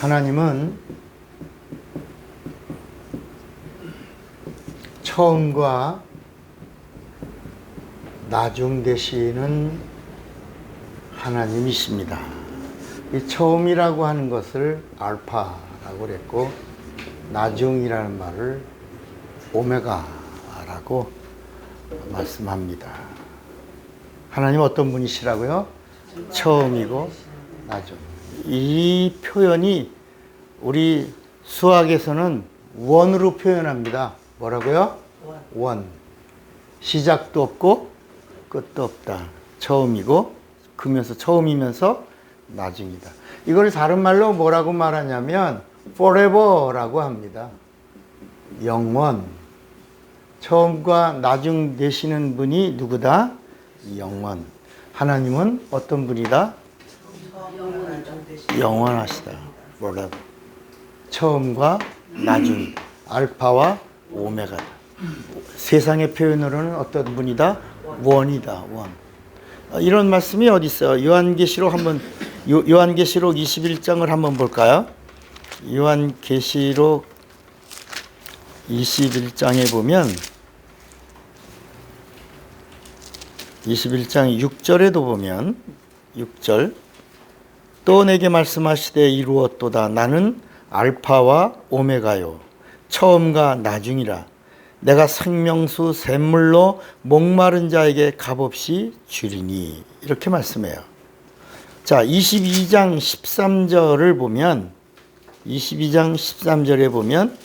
하나님은 처음과 나중 되시는 하나님이십니다. 이 처음이라고 하는 것을 알파라고 그랬고, 나중이라는 말을 오메가라고 말씀합니다. 하나님 어떤 분이시라고요? 처음이고 나중. 이 표현이 우리 수학에서는 원으로 표현합니다. 뭐라고요? 원. 시작도 없고 끝도 없다. 처음이고 그러면서 처음이면서 나중이다. 이걸 다른 말로 뭐라고 말하냐면 forever라고 합니다. 영원. 처음과 나중 되시는 분이 누구다? 영원. 하나님은 어떤 분이다? 영원하시다. forever. 처음과 나중. 알파와 오메가다. 세상의 표현으로는 어떤 분이다? 원이다. 원. 이런 말씀이 어디 있어요? 요한계시록 한번 요한계시록 21장을 한번 볼까요? 요한계시록 21장에 보면 21장 6절에도 보면 6절 또 내게 말씀하시되 이루었도다. 나는 알파와 오메가요 처음과 나중이라. 내가 생명수 샘물로 목마른 자에게 값없이 주리니. 이렇게 말씀해요. 자, 22장 13절을 보면 22장 13절에 보면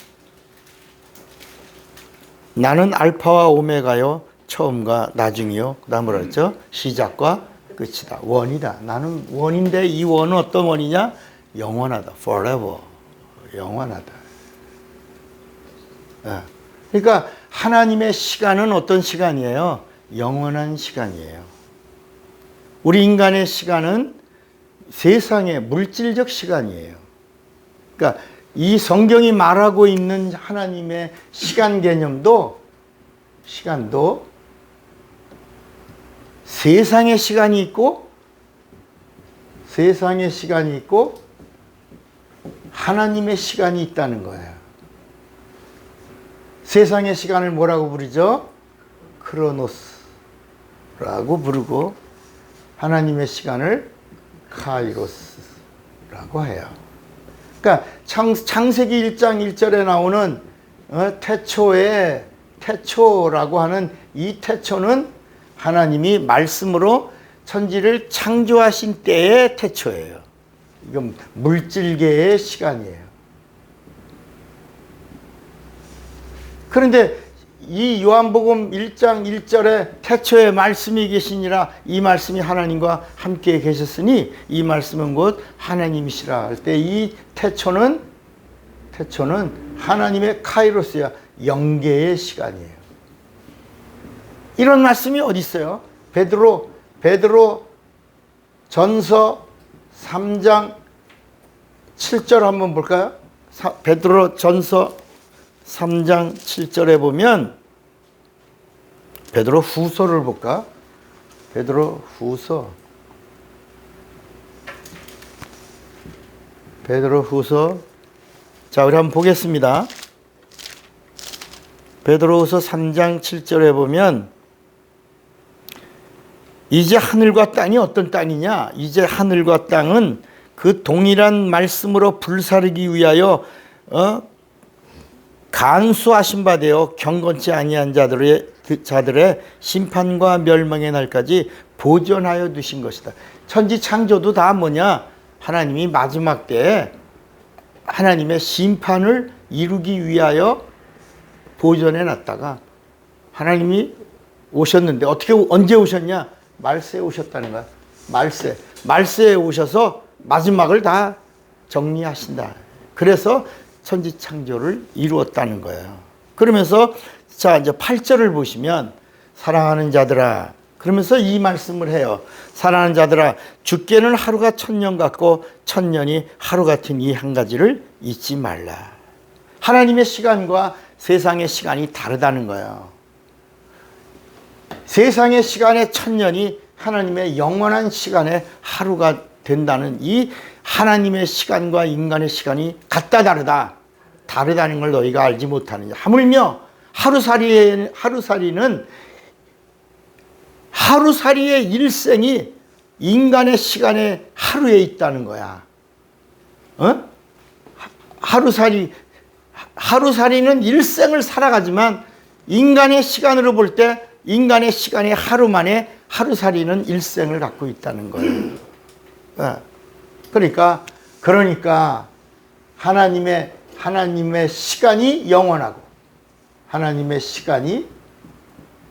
나는 알파와 오메가요 처음과 나중이요. 그다음 뭐라 그랬죠? 시작과 끝이다. 원이다. 나는 원인데 이 원은 어떤 원이냐? 영원하다. forever. 영원하다. 그러니까 하나님의 시간은 어떤 시간이에요? 영원한 시간이에요. 우리 인간의 시간은 세상의 물질적 시간이에요. 그러니까 이 성경이 말하고 있는 하나님의 시간 개념도 시간도 세상의 시간이 있고 하나님의 시간이 있다는 거예요. 세상의 시간을 뭐라고 부르죠? 크로노스라고 부르고 하나님의 시간을 카이로스라고 해요. 그러니까 창세기 1장 1절에 나오는 태초라고 하는 이 태초는 하나님이 말씀으로 천지를 창조하신 때의 태초예요. 이건 물질계의 시간이에요. 그런데 이 요한복음 1장 1절에 태초에 말씀이 계시니라. 이 말씀이 하나님과 함께 계셨으니 이 말씀은 곧 하나님이시라 할 때 이 태초는 하나님의 카이로스야. 영계의 시간이에요. 이런 말씀이 어디 있어요? 베드로 전서 3장 7절 한번 볼까요? 베드로 전서 3장 7절에 보면 베드로 후서를 볼까? 베드로 후서 자, 우리 한번 보겠습니다. 베드로후서 3장 7절에 보면 이제 하늘과 땅이 어떤 땅이냐? 이제 하늘과 땅은 그 동일한 말씀으로 불사르기 위하여 간수하신 바 되어 경건치 아니한 자들의 심판과 멸망의 날까지 보존하여 두신 것이다. 천지 창조도 다 뭐냐? 하나님이 마지막 때에 하나님의 심판을 이루기 위하여 보존해 놨다가 하나님이 오셨는데 언제 오셨냐? 말세에 오셨다는 거야. 말세에 오셔서 마지막을 다 정리하신다. 그래서 천지 창조를 이루었다는 거예요. 그러면서 자, 이제 8절을 보시면 사랑하는 자들아, 그러면서 이 말씀을 해요. 사랑하는 자들아, 주께는 하루가 1000년 같고 1000년이 하루 같은 이 한 가지를 잊지 말라. 하나님의 시간과 세상의 시간이 다르다는 거예요. 세상의 시간의 1000년이 하나님의 영원한 시간의 하루가 된다는 이 하나님의 시간과 인간의 시간이 같다 다르다는 걸 너희가 알지 못하느냐. 하물며 하루살이의 일생이 인간의 시간의 하루에 있다는 거야. 하루살이는 일생을 살아가지만 인간의 시간으로 볼 때 인간의 시간의 하루 만에 하루살이는 일생을 갖고 있다는 거예요. 그러니까 하나님의 시간이 영원하고 하나님의 시간이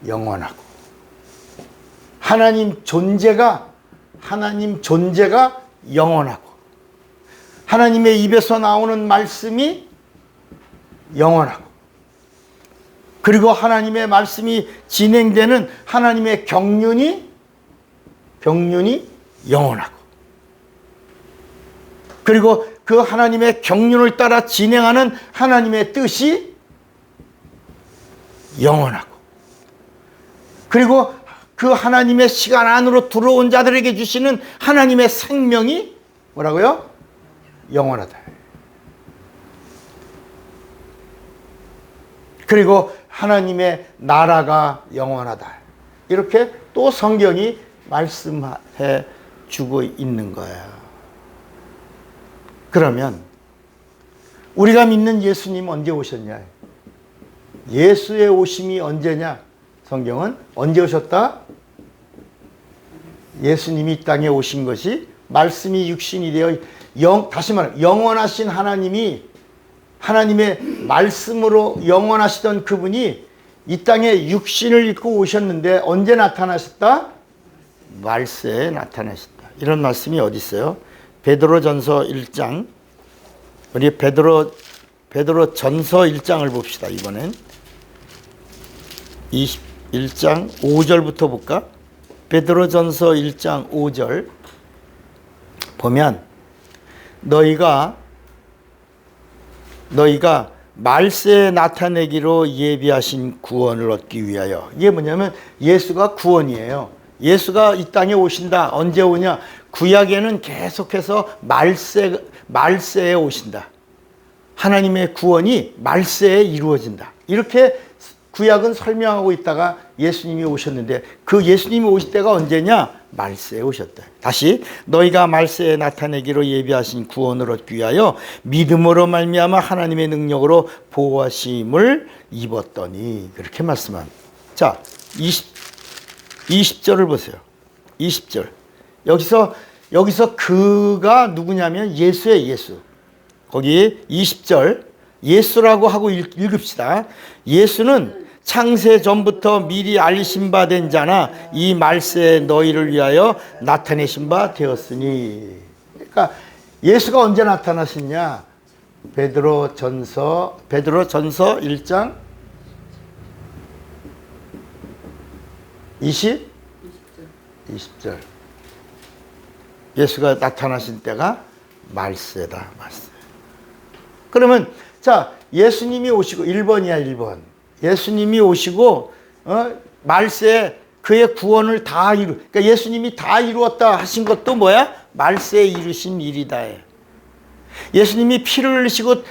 영원하고 하나님 존재가 영원하고 하나님의 입에서 나오는 말씀이 영원하고 그리고 하나님의 말씀이 진행되는 하나님의 경륜이 영원하고 그리고 그 하나님의 경륜을 따라 진행하는 하나님의 뜻이 영원하고 그리고 그 하나님의 시간 안으로 들어온 자들에게 주시는 하나님의 생명이 뭐라고요? 영원하다. 그리고 하나님의 나라가 영원하다. 이렇게 또 성경이 말씀해 주고 있는 거예요. 그러면 우리가 믿는 예수님 언제 오셨냐? 예수의 오심이 언제냐? 성경은 언제 오셨다? 예수님이 이 땅에 오신 것이 말씀이 육신이 되어 다시 말해 영원하신 하나님의 말씀으로 영원하시던 그분이 이 땅에 육신을 입고 오셨는데 언제 나타나셨다? 말세에 나타나셨다. 이런 말씀이 어디 있어요? 베드로전서 1장. 우리 베드로전서 1장을 봅시다. 이번엔 21장 5절부터 볼까? 베드로전서 1장 5절 보면 너희가 말세에 나타내기로 예비하신 구원을 얻기 위하여. 이게 뭐냐면 예수가 구원이에요. 예수가 이 땅에 오신다. 언제 오냐? 구약에는 계속해서 말세에 오신다. 하나님의 구원이 말세에 이루어진다. 이렇게 구약은 설명하고 있다가 예수님이 오셨는데 그 예수님이 오실 때가 언제냐? 말세에 오셨다. 다시 너희가 말세에 나타내기로 예비하신 구원을 얻기 위하여 믿음으로 말미암아 하나님의 능력으로 보호하심을 입었더니 그렇게 말씀합니다. 자, 20절을 보세요. 20절. 여기서 그가 누구냐면 예수예요. 예수. 거기 20절 예수라고 하고 읽읍시다. 예수는 창세 전부터 미리 알리신 바 된 자나 이 말세에 너희를 위하여 나타내신 바 되었으니. 그러니까 예수가 언제 나타나셨냐? 베드로전서 1장 20절. 예수가 나타나신 때가 말세다. 말세. 그러면 자, 예수님이 오시고 1번이야, 1번. 예수님이 오시고 말세에 그의 구원을 다 그러니까 예수님이 다 이루었다 하신 것도 뭐야? 말세에 이루신 일이다. 예수님이 피를 흘리시고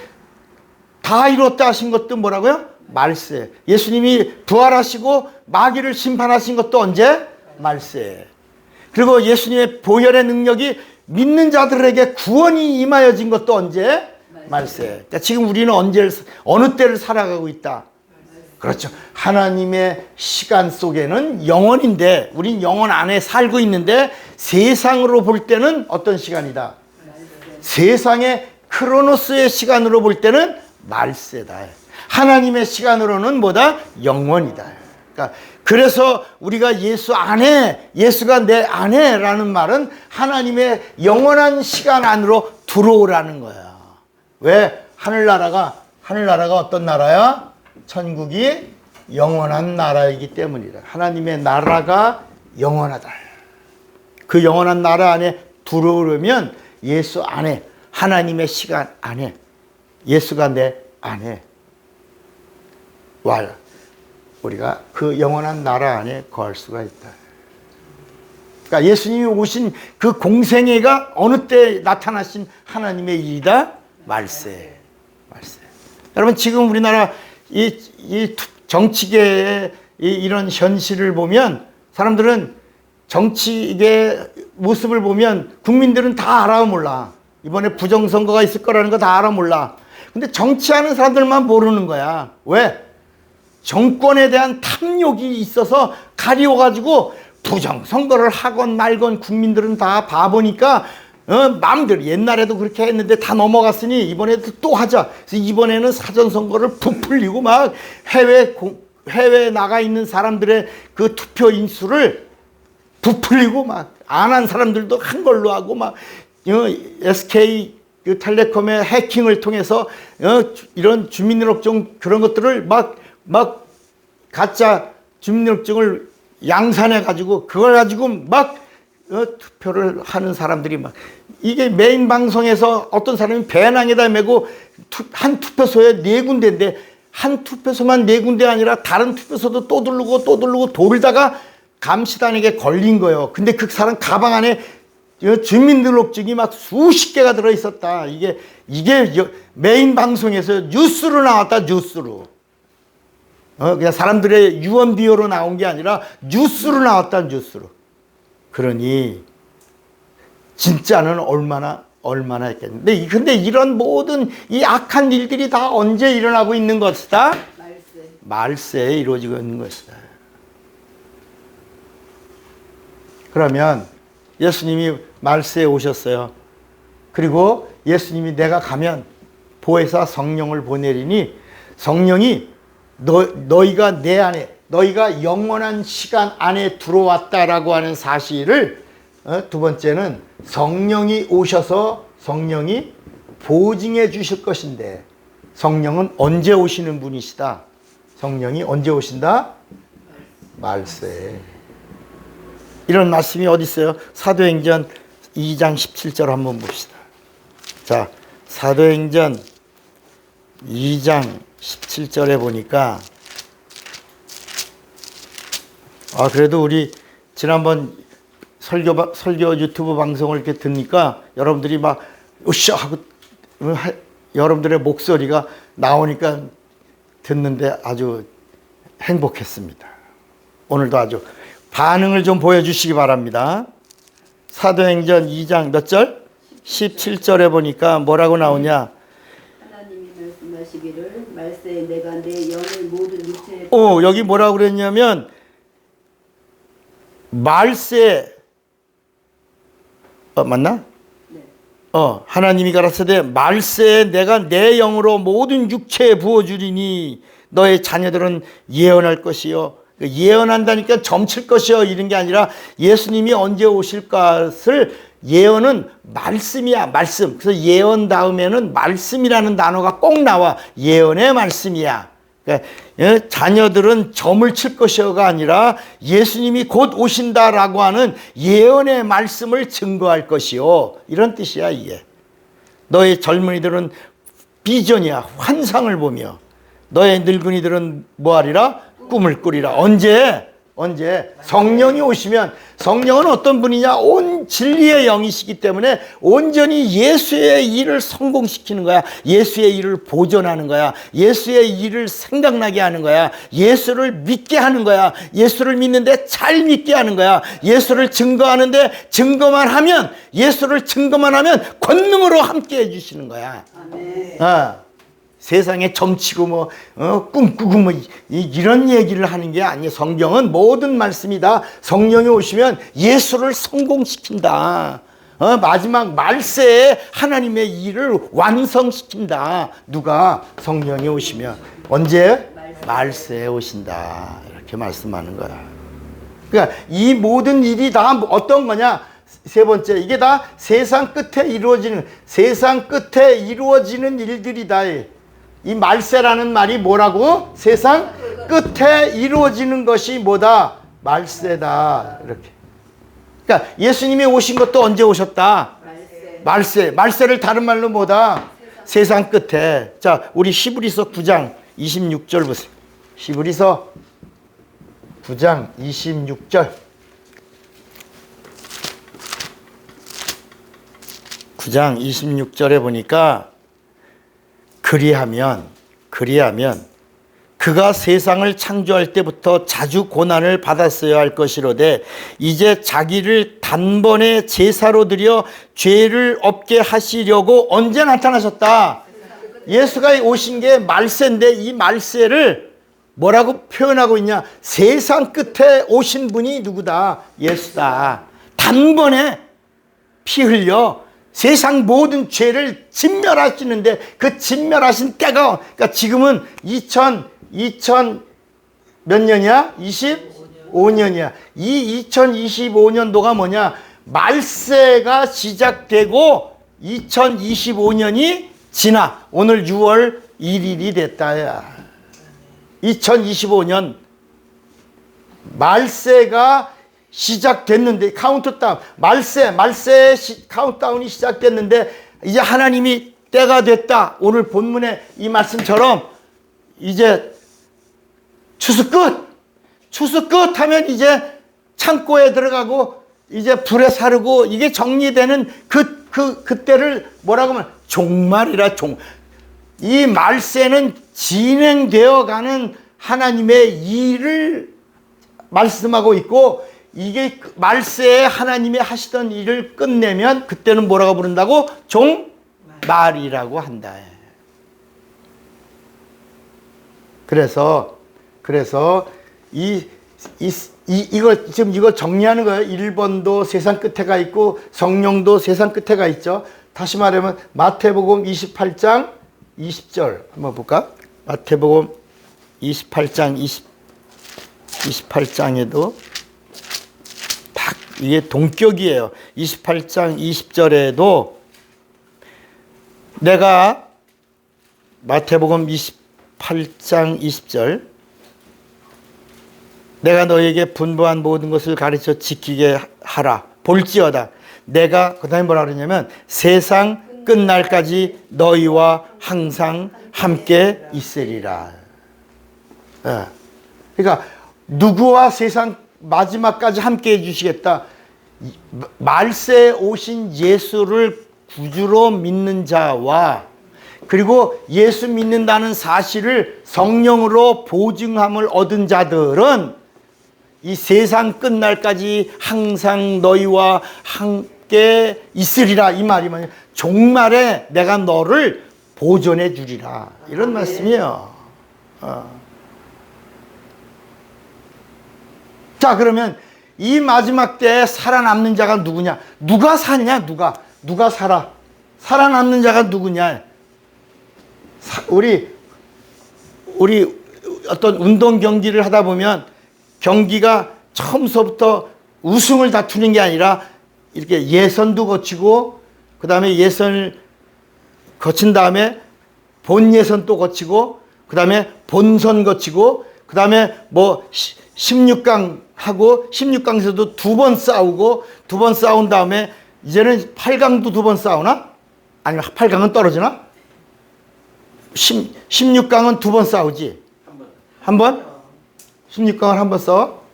다 이루었다 하신 것도 뭐라고요? 말세. 예수님이 부활하시고 마귀를 심판하신 것도 언제? 말세. 그리고 예수님의 보혈의 능력이 믿는 자들에게 구원이 임하여진 것도 언제? 말세. 그러니까 지금 우리는 어느 때를 살아가고 있다? 그렇죠. 하나님의 시간 속에는 영원인데 우린 영원 안에 살고 있는데 세상으로 볼 때는 어떤 시간이다? 세상의 크로노스의 시간으로 볼 때는 말세다. 하나님의 시간으로는 뭐다? 영원이다. 그러니까 그래서 우리가 예수 안에, 예수가 내 안에라는 말은 하나님의 영원한 시간 안으로 들어오라는 거야. 왜? 하늘나라가 어떤 나라야? 천국이 영원한 나라이기 때문이다. 하나님의 나라가 영원하다. 그 영원한 나라 안에 들어오려면 예수 안에, 하나님의 시간 안에, 예수가 내 안에 우리가 그 영원한 나라 안에 거할 수가 있다. 그러니까 예수님이 오신 그 공생애가 어느 때 나타나신 하나님의 일이다? 말세. 말세. 여러분 지금 우리나라 이 정치계의 이런 현실을 보면 사람들은 정치계의 모습을 보면 국민들은 다 알아 몰라. 이번에 부정선거가 있을 거라는 거 다 알아 몰라. 근데 정치하는 사람들만 모르는 거야. 왜? 정권에 대한 탐욕이 있어서 가리워가지고 부정선거를 하건 말건 국민들은 다 바보니까 마음대로 옛날에도 그렇게 했는데 다 넘어갔으니 이번에도 또 하자. 그래서 이번에는 사전선거를 부풀리고 막 해외에 나가 있는 사람들의 그 투표 인수를 부풀리고 막 안 한 사람들도 한 걸로 하고 막 SK 텔레콤의 해킹을 통해서 이런 주민등록증 그런 것들을 막 가짜 주민등록증을 양산해 가지고 그걸 가지고 막 투표를 하는 사람들이 막 이게 메인 방송에서 어떤 사람이 배낭에다 메고 한 투표소에 4군데인데 한 투표소만 4군데 아니라 다른 투표소도 또 두르고 돌다가 감시단에게 걸린 거예요. 근데 그 사람 가방 안에 주민등록증이 막 수십 개가 들어 있었다. 이게 메인 방송에서 뉴스로 나왔다. 뉴스로. 그냥 사람들의 유언비어로 나온 게 아니라 뉴스로 나왔다. 뉴스로. 그러니 진짜는 얼마나 했겠는데. 근데 이런 모든 이 악한 일들이 다 언제 일어나고 있는 것이다? 말세에 이루어지고 있는 것이다. 그러면 예수님이 말세에 오셨어요. 그리고 예수님이 내가 가면 보혜사 성령을 보내리니 성령이 너희가 내 안에 너희가 영원한 시간 안에 들어왔다라고 하는 사실을 두 번째는 성령이 오셔서 성령이 보증해 주실 것인데 성령은 언제 오시는 분이시다? 성령이 언제 오신다? 말세에. 이런 말씀이 어디 있어요? 사도행전 2장 17절 한번 봅시다. 자, 사도행전 2장 17절에 보니까 그래도 우리 지난번 설교 유튜브 방송을 이렇게 듣니까 여러분들이 막 으쌰 하고 여러분들의 목소리가 나오니까 듣는데 아주 행복했습니다. 오늘도 아주 반응을 좀 보여주시기 바랍니다. 사도행전 2장 몇 절? 17절에 보니까 뭐라고 나오냐? 하나님이 말씀하시기를 말세에 내가 내 영을 모든 육체에 여기 뭐라고 그랬냐면 말세 맞나? 네. 하나님이 가라사대 말세에 내가 내 영으로 모든 육체에 부어주리니 너의 자녀들은 예언할 것이요. 예언한다니까 점칠 것이요 이런 게 아니라 예수님이 언제 오실 것을 예언은 말씀이야. 말씀. 그래서 예언 다음에는 말씀이라는 단어가 꼭 나와. 예언의 말씀이야. 그러니까 자녀들은 점을 칠 것이요가 아니라 예수님이 곧 오신다라고 하는 예언의 말씀을 증거할 것이요 이런 뜻이야. 이게 너의 젊은이들은 비전이야. 환상을 보며 너의 늙은이들은 뭐하리라? 꿈을 꾸리라. 언제? 성령이 오시면. 성령은 어떤 분이냐? 온 진리의 영이시기 때문에 온전히 예수의 일을 성공시키는 거야. 예수의 일을 보존하는 거야. 예수의 일을 생각나게 하는 거야. 예수를 믿게 하는 거야. 예수를 믿는데 잘 믿게 하는 거야. 예수를 증거하는데 예수를 증거만 하면 권능으로 함께 해주시는 거야. 아멘. 세상에 점치고 꿈꾸고 이런 얘기를 하는 게 아니에요. 성경은 모든 말씀이 다 성령이 오시면 예수를 성공시킨다. 마지막 말세에 하나님의 일을 완성시킨다. 누가? 성령이 오시면. 언제? 말세에 오신다. 이렇게 말씀하는 거야. 그러니까 이 모든 일이 다 어떤 거냐? 세 번째, 이게 다 세상 끝에 이루어지는 일들이다. 이 말세라는 말이 뭐라고? 세상 끝에 이루어지는 것이 뭐다? 말세다. 이렇게. 그러니까 예수님이 오신 것도 언제 오셨다? 말세. 말세를 다른 말로 뭐다? 세상 끝에. 자, 우리 히브리서 9장 26절 보세요. 히브리서 9장 26절. 9장 26절에 보니까 그리하면 그가 세상을 창조할 때부터 자주 고난을 받았어야 할 것이로되 이제 자기를 단번에 제사로 드려 죄를 없게 하시려고 언제 나타나셨다? 예수가 오신 게 말세인데 이 말세를 뭐라고 표현하고 있냐? 세상 끝에 오신 분이 누구다? 예수다. 단번에 피 흘려 세상 모든 죄를 진멸하시는데 그 진멸하신 때가, 그러니까 지금은 2000 몇 년이야? 25년이야. 이 2025년도가 뭐냐? 말세가 시작되고 2025년이 지나. 오늘 6월 1일이 됐다야. 2025년 말세가 시작됐는데 카운트다운 말세 카운트다운이 시작됐는데 이제 하나님이 때가 됐다. 오늘 본문의 이 말씀처럼 이제 추수 끝 하면 이제 창고에 들어가고 이제 불에 사르고 이게 정리되는 그때를 뭐라고 하면 종말이라. 이 말세는 진행되어 가는 하나님의 일을 말씀하고 있고 이게 말세에 하나님이 하시던 일을 끝내면 그때는 뭐라고 부른다고? 종말이라고 한다. 그래서 이걸 지금 이걸 정리하는 거예요. 1번도 세상 끝에 가 있고 성령도 세상 끝에 가 있죠. 다시 말하면 마태복음 28장 20절 한번 볼까? 마태복음 28장 28장에도 딱 이게 동격이에요. 28장 20절에도 내가 마태복음 28장 20절 내가 너에게 분부한 모든 것을 가르쳐 지키게 하라. 볼지어다. 내가 그 다음에 뭐라 그러냐면 세상 끝날까지 너희와 항상 함께 있으리라. 그러니까 누구와 세상 마지막까지 함께 해주시겠다. 말세에 오신 예수를 구주로 믿는 자와 그리고 예수 믿는다는 사실을 성령으로 보증함을 얻은 자들은 이 세상 끝날까지 항상 너희와 함께 있으리라. 이 말이 뭐냐? 종말에 내가 너를 보존해 주리라. 이런 말씀이에요. 자, 그러면 이 마지막 때에 살아남는 자가 누구냐? 누가 사냐? 누가 살아? 살아남는 자가 누구냐? 우리 어떤 운동 경기를 하다 보면 경기가 처음서부터 우승을 다투는 게 아니라 이렇게 예선도 거치고 그 다음에 예선을 거친 다음에 본 예선 또 거치고 그 다음에 본선 거치고 그 다음에 뭐 16강 하고 16강에서도 2번 싸우고 2번 싸운 다음에 이제는 8강도 2번 싸우나? 아니면 8강은 떨어지나? 16강은 2번 싸우지? 한 번? 16강을 한 번 싸워?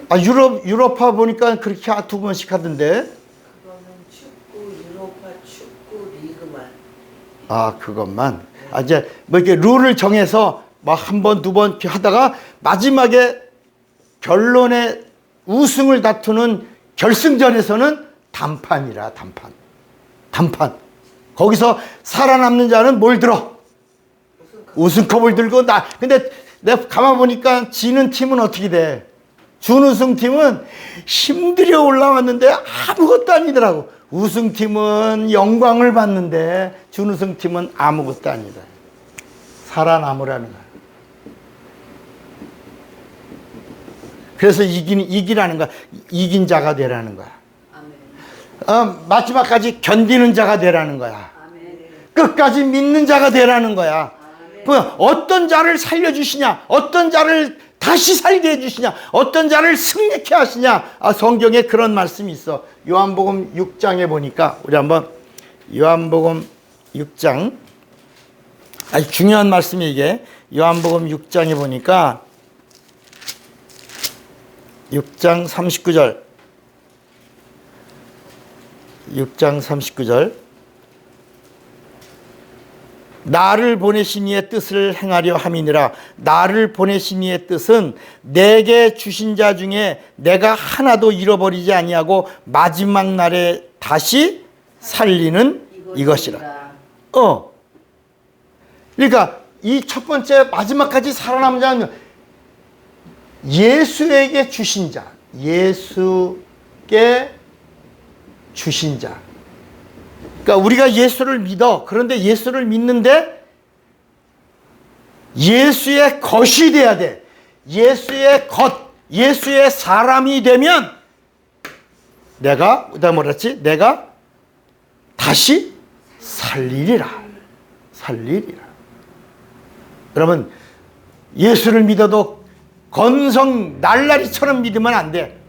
아, 유럽파 보니까 그렇게 2번씩 하던데. 그거는 축구, 유로파 축구 리그만. 아, 그것만. 아, 이제 뭐 이렇게 룰을 정해서 막 한 번, 2번 이렇게 하다가 마지막에 결론에 우승을 다투는 결승전에서는 단판이라, 단판. 거기서 살아남는 자는 뭘 들어? 우승컵을 들고 근데 내가 가만 보니까 지는 팀은 어떻게 돼? 준우승팀은 힘들여 올라왔는데 아무것도 아니더라고. 우승팀은 영광을 받는데 준우승팀은 아무것도 아니다. 살아남으라는 거야. 그래서 이기라는 거야. 이긴 자가 되라는 거야. 마지막까지 견디는 자가 되라는 거야. 끝까지 믿는 자가 되라는 거야. 어떤 자를 살려주시냐, 어떤 자를 다시 살게 해주시냐, 어떤 자를 승리케 하시냐. 성경에 그런 말씀이 있어. 요한복음 6장에 보니까 우리 한번 요한복음 6장 아주 중요한 말씀이 이게. 요한복음 6장에 보니까 6장 39절. 6장 39절. 나를 보내신 이의 뜻을 행하려 함이니라. 나를 보내신 이의 뜻은 내게 주신 자 중에 내가 하나도 잃어버리지 아니하고 마지막 날에 다시 살리는 이것이라. 그러니까 이 첫 번째 마지막까지 살아남은 자는 예수에게 주신 자, 예수께 주신 자. 그러니까 우리가 예수를 믿어. 그런데 예수를 믿는데 예수의 것이 돼야 돼. 예수의 것, 예수의 사람이 되면 내가 내가 다시 살리리라. 살리리라. 여러분, 예수를 믿어도 건성 날라리처럼 믿으면 안 돼.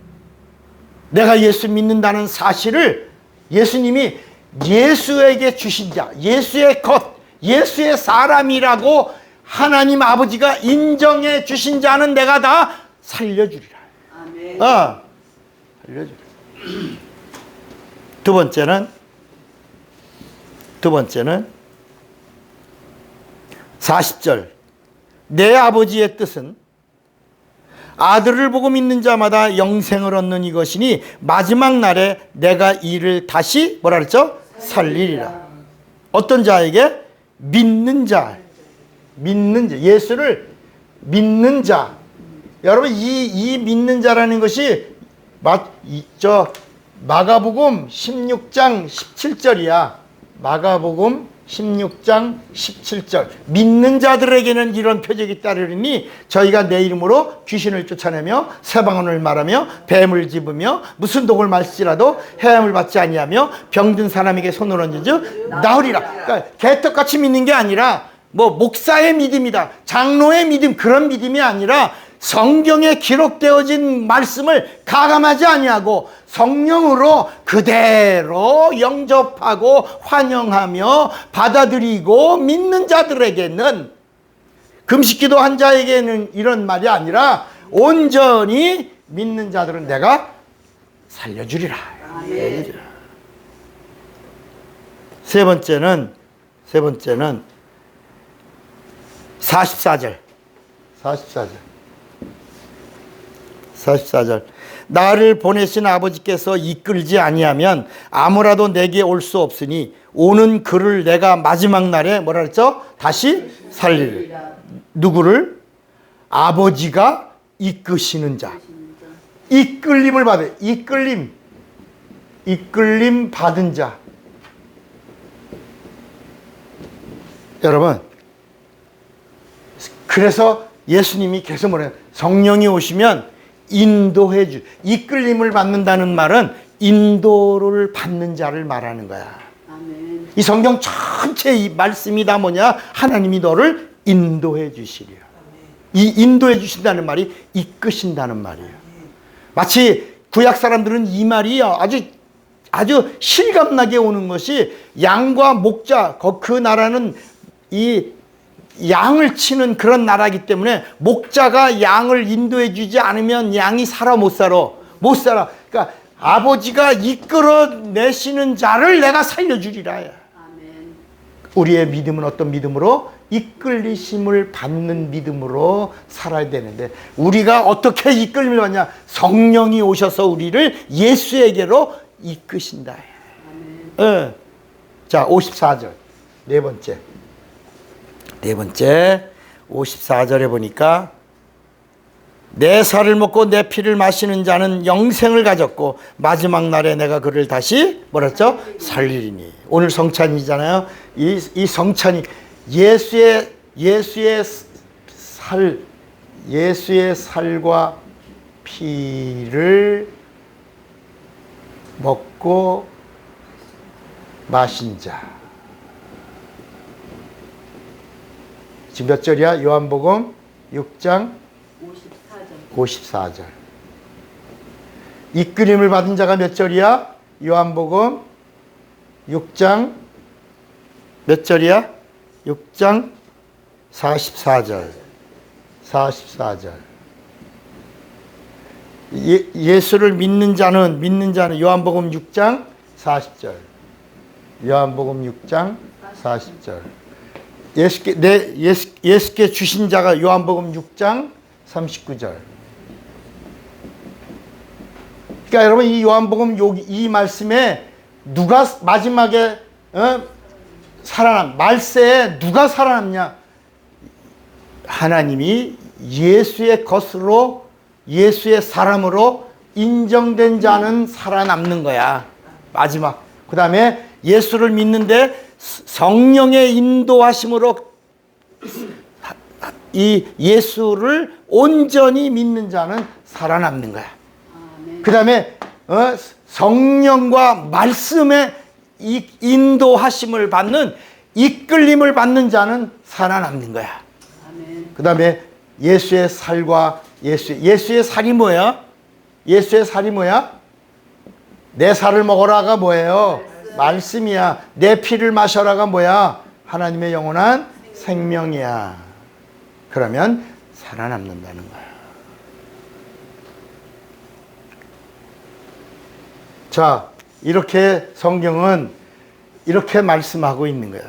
내가 예수 믿는다는 사실을 예수님이 예수에게 주신 자, 예수의 것, 예수의 사람이라고 하나님 아버지가 인정해 주신 자는 내가 다 살려주리라. 아멘. 살려주리라. 두 번째는 40절. 내 아버지의 뜻은 아들을 보고 믿는 자마다 영생을 얻는 이것이니 마지막 날에 내가 이를 다시 뭐라 그랬죠? 살리리라. 어떤 자에게? 믿는 자. 믿는 자. 예수를 믿는 자. 여러분, 이 믿는 자라는 것이 마가복음 16장 17절이야. 마가복음 16장 17절. 믿는 자들에게는 이런 표적이 따르리니 저희가 내 이름으로 귀신을 쫓아내며 새방언을 말하며 뱀을 집으며 무슨 독을 마실지라도 해함을 받지 아니하며 병든 사람에게 손을 얹은즉 나으리라. 그러니까 개떡같이 믿는 게 아니라 뭐 목사의 믿음이다, 장로의 믿음, 그런 믿음이 아니라 성경에 기록되어진 말씀을 가감하지 아니하고 성령으로 그대로 영접하고 환영하며 받아들이고 믿는 자들에게는, 금식기도 한 자에게는 이런 말이 아니라 온전히 믿는 자들은 내가 살려주리라. 살려주리라. 세 번째는 44절. 44절. 나를 보내신 아버지께서 이끌지 아니하면 아무라도 내게 올 수 없으니 오는 그를 내가 마지막 날에 뭐라 그랬죠? 다시 살리리라. 누구를? 아버지가 이끄시는 자. 이끌림을 받아요. 이끌림 받은 자. 여러분, 그래서 예수님이 계속 뭐래요? 성령이 오시면 인도해 이끌림을 받는다는 말은 인도를 받는 자를 말하는 거야. 아멘. 이 성경 전체 이 말씀이 다 뭐냐? 하나님이 너를 인도해 주시리라. 이 인도해 주신다는 말이 이끄신다는 말이에요. 마치 구약 사람들은 이 말이 아주 실감나게 오는 것이 양과 목자, 그 나라는 이 양을 치는 그런 나라이기 때문에 목자가 양을 인도해 주지 않으면 양이 살아 못 살아. 그러니까 아버지가 이끌어내시는 자를 내가 살려주리라. 아멘. 우리의 믿음은 어떤 믿음으로? 이끌리심을 받는 믿음으로 살아야 되는데, 우리가 어떻게 이끌림을 받냐? 성령이 오셔서 우리를 예수에게로 이끄신다. 아멘. 자, 54절. 네 번째 54절에 보니까 내 살을 먹고 내 피를 마시는 자는 영생을 가졌고 마지막 날에 내가 그를 다시 뭐랬죠? 살리리니. 오늘 성찬이잖아요. 이 성찬이 예수의 살과 피를 먹고 마신 자. 지금 몇 절이야? 요한복음 6장 54절. 이끌림을 받은 자가 몇 절이야? 요한복음 6장 몇 절이야? 6장 44절. 예수를 믿는 자는 요한복음 6장 40절. 요한복음 6장 40절. 예수께 주신 자가 요한복음 6장 39절. 그러니까 여러분 이 요한복음 이 말씀에 누가 마지막에 말세에 누가 살아남냐? 하나님이 예수의 것으로 예수의 사람으로 인정된 자는 살아남는 거야. 마지막. 그 다음에 예수를 믿는데 성령의 인도하심으로 이 예수를 온전히 믿는 자는 살아남는 거야. 그 다음에 성령과 말씀의 인도하심을 받는 이끌림을 받는 자는 살아남는 거야. 그 다음에 예수의 살과 예수의 살이 뭐야? 예수의 살이 뭐야? 내 살을 먹어라가 뭐예요? 말씀이야. 내 피를 마셔라가 뭐야? 하나님의 영원한 생명이야. 그러면 살아남는다는 거야. 자, 이렇게 성경은 이렇게 말씀하고 있는 거야.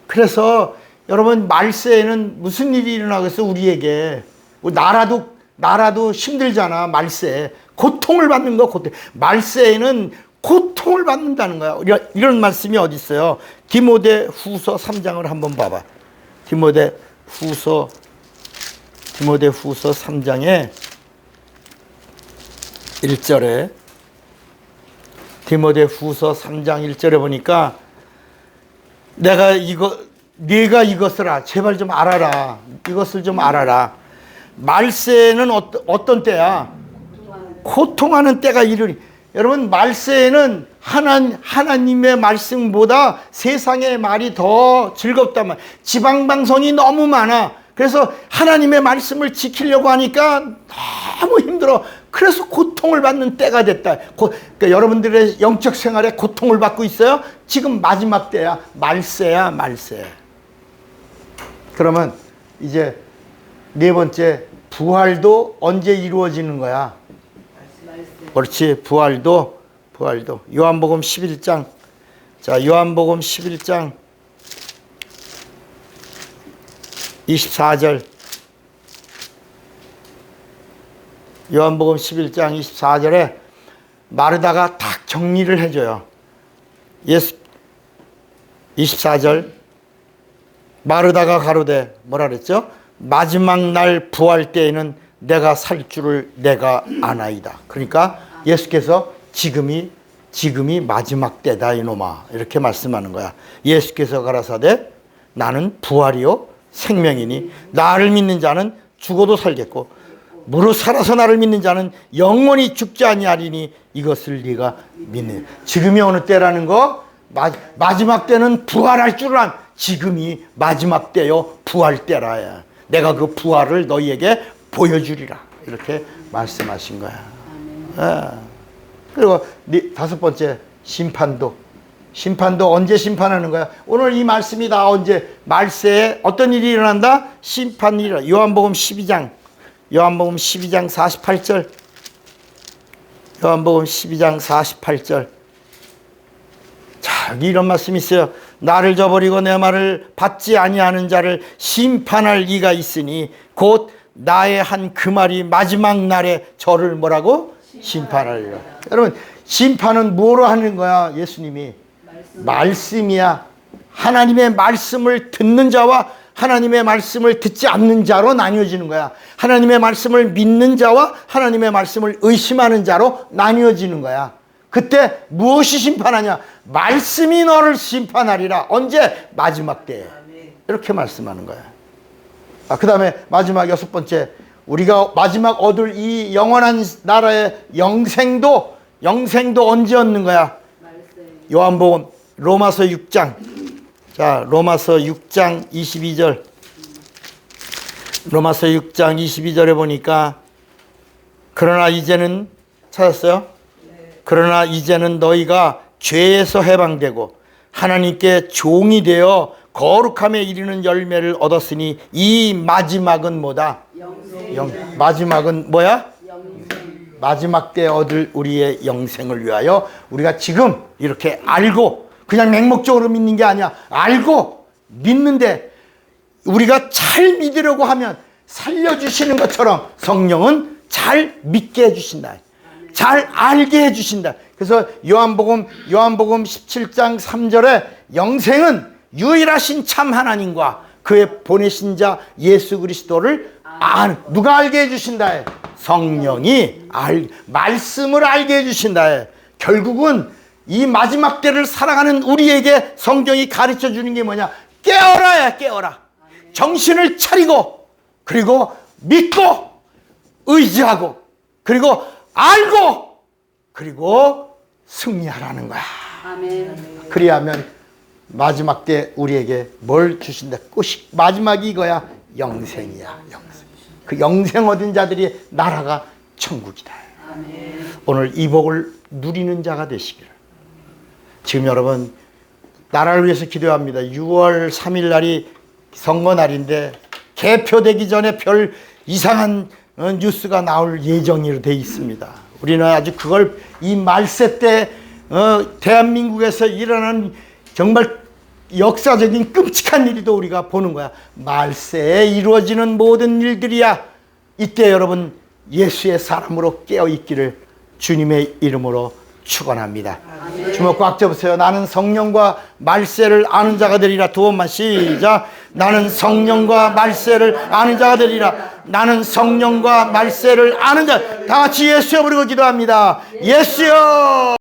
그래서 여러분 말세에는 무슨 일이 일어나겠어? 우리에게 나라도 힘들잖아. 말세 고통을 받는 거. 말세에는 고통을 받는다는 거야. 이런 말씀이 어디 있어요? 디모데후서 3장을 한번 봐봐. 디모데후서 3장에 1절에 디모데후서 3장 1절에 보니까 네가 이것을 제발 좀 알아라. 이것을 좀 알아라. 말세는 어떤 때야? 고통하는 때가 이르리. 여러분 말세에는 하나님의 말씀보다 세상의 말이 더 즐겁단 말이야. 지방방송이 너무 많아. 그래서 하나님의 말씀을 지키려고 하니까 너무 힘들어. 그래서 고통을 받는 때가 됐다. 그러니까 여러분들의 영적 생활에 고통을 받고 있어요? 지금 마지막 때야. 말세야, 말세. 그러면 이제 네 번째, 부활도 언제 이루어지는 거야? 그렇지. 부활도. 요한복음 11장. 자, 요한복음 11장 24절. 요한복음 11장 24절에 마르다가 딱 정리를 해줘요. 24절. 마르다가 가로되 뭐라 그랬죠? 마지막 날 부활 때에는 내가 살 줄을 내가 아나이다. 그러니까 예수께서 지금이 마지막 때다 이놈아. 이렇게 말씀하는 거야. 예수께서 가라사대 나는 부활이요 생명이니 나를 믿는 자는 죽어도 살겠고 무릇 살아서 나를 믿는 자는 영원히 죽지 아니하리니 이것을 네가 믿는. 지금이 어느 때라는 거? 마지막 때는 부활할 줄을 안. 지금이 마지막 때요 부활 때라야. 내가 그 부활을 너희에게 보여주리라. 이렇게 말씀하신 거야. 그리고 다섯 번째, 심판도 언제 심판하는 거야? 오늘 이 말씀이 다 언제? 말세에 어떤 일이 일어난다? 심판이 일어나. 요한복음 12장 48절. 요한복음 12장 48절. 자, 여기 이런 말씀이 있어요. 나를 저버리고 내 말을 받지 아니하는 자를 심판할 이가 있으니 곧 나의 한 그 말이 마지막 날에 저를 뭐라고? 심판하리라. 여러분 심판은 뭐로 하는 거야? 예수님이 말씀이야. 하나님의 말씀을 듣는 자와 하나님의 말씀을 듣지 않는 자로 나뉘어지는 거야. 하나님의 말씀을 믿는 자와 하나님의 말씀을 의심하는 자로 나뉘어지는 거야. 그때 무엇이 심판하냐? 말씀이 너를 심판하리라. 언제? 마지막 때에. 이렇게 말씀하는 거야. 그 다음에 마지막 여섯 번째, 우리가 마지막 얻을 이 영원한 나라의 영생도 언제 얻는 거야? 요한복음 로마서 6장. 자, 로마서 6장 22절. 로마서 6장 22절에 보니까 그러나 이제는 찾았어요? 그러나 이제는 너희가 죄에서 해방되고 하나님께 종이 되어 거룩함에 이르는 열매를 얻었으니 이 마지막은 뭐다? 마지막은 뭐야? 마지막 때 얻을 우리의 영생을 위하여 우리가 지금 이렇게 알고 그냥 맹목적으로 믿는 게 아니야. 알고 믿는데 우리가 잘 믿으려고 하면 살려주시는 것처럼 성령은 잘 믿게 해주신다. 잘 알게 해주신다. 그래서 요한복음 17장 3절에 영생은 유일하신 참 하나님과 그의 보내신 자 예수 그리스도를 누가 알게 해주신다. 성령이 말씀을 알게 해주신다. 결국은 이 마지막 때를 살아가는 우리에게 성경이 가르쳐 주는 게 뭐냐? 깨어라야, 깨어라. 정신을 차리고, 그리고 믿고, 의지하고, 그리고 알고, 그리고 승리하라는 거야. 아멘. 그리하면 마지막 때 우리에게 뭘 주신다? 마지막이 이거야. 영생이야. 영생. 그 영생 얻은 자들이 나라가 천국이다. 아멘. 오늘 이 복을 누리는 자가 되시기를. 지금 여러분 나라를 위해서 기도합니다. 6월 3일 날이 선거 날인데 개표되기 전에 별 이상한 뉴스가 나올 예정이 돼 있습니다. 우리는 아주 그걸 이 말세 때 대한민국에서 일어나는 정말 역사적인 끔찍한 일도 우리가 보는 거야. 말세에 이루어지는 모든 일들이야. 이때 여러분 예수의 사람으로 깨어있기를 주님의 이름으로 축원합니다. 주먹 꽉 잡으세요. 나는 성령과 말세를 아는 자가 되리라. 두 번만 시작. 나는 성령과 말세를 아는 자가 되리라. 나는 성령과 말세를 아는 자. 다 같이 예수여 부르고 기도합니다. 예수여.